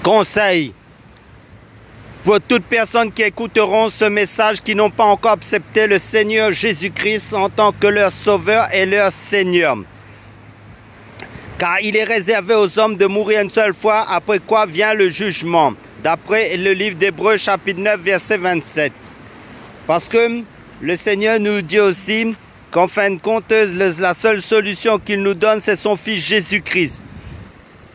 Conseil pour toutes personnes qui écouteront ce message, qui n'ont pas encore accepté le Seigneur Jésus-Christ en tant que leur Sauveur et leur Seigneur. Car il est réservé aux hommes de mourir une seule fois, après quoi vient le jugement. D'après le livre d'Hébreux, chapitre 9, verset 27. Parce que le Seigneur nous dit aussi qu'en fin de compte, la seule solution qu'il nous donne, c'est son Fils Jésus-Christ.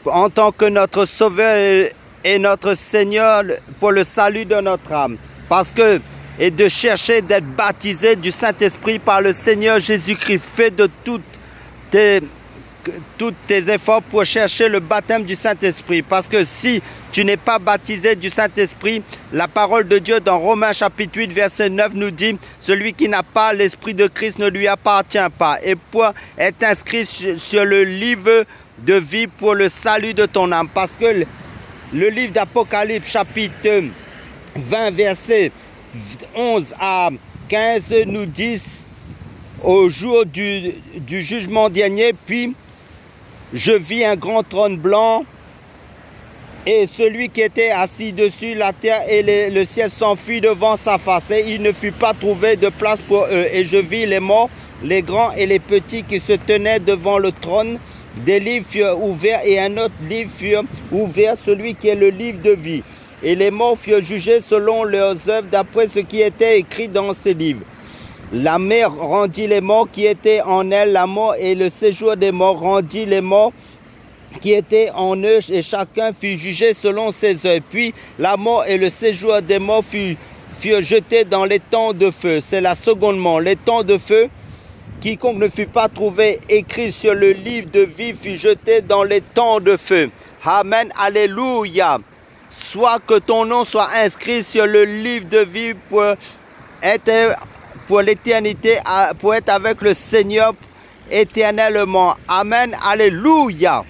En tant que notre Sauveur et notre Seigneur pour le salut de notre âme. Parce que, et de chercher d'être baptisé du Saint-Esprit par le Seigneur Jésus-Christ. Fais de tous tes efforts pour chercher le baptême du Saint-Esprit. Parce que si tu n'es pas baptisé du Saint-Esprit, la parole de Dieu dans Romains chapitre 8 verset 9 nous dit « Celui qui n'a pas l'Esprit de Christ ne lui appartient pas. » Et pour être inscrit sur le livre de vie pour le salut de ton âme. Parce que le livre d'Apocalypse chapitre 20 verset 11 à 15 nous dit au jour du jugement dernier, puis je vis un grand trône blanc et celui qui était assis dessus, la terre et le ciel s'enfuient devant sa face et il ne fut pas trouvé de place pour eux. Et je vis les morts, les grands et les petits qui se tenaient devant le trône. Des livres furent ouverts et un autre livre fut ouvert, celui qui est le livre de vie. Et les morts furent jugés selon leurs œuvres d'après ce qui était écrit dans ces livres. La mer rendit les morts qui étaient en elle, la mort et le séjour des morts rendit les morts qui étaient en eux, et chacun fut jugé selon ses œuvres. Puis la mort et le séjour des morts furent jetés dans les temps de feu. C'est la seconde mort, les temps de feu. Quiconque ne fut pas trouvé écrit sur le livre de vie fut jeté dans les temps de feu. Amen, alléluia. Soit que ton nom soit inscrit sur le livre de vie pour l'éternité, pour être avec le Seigneur éternellement. Amen, alléluia.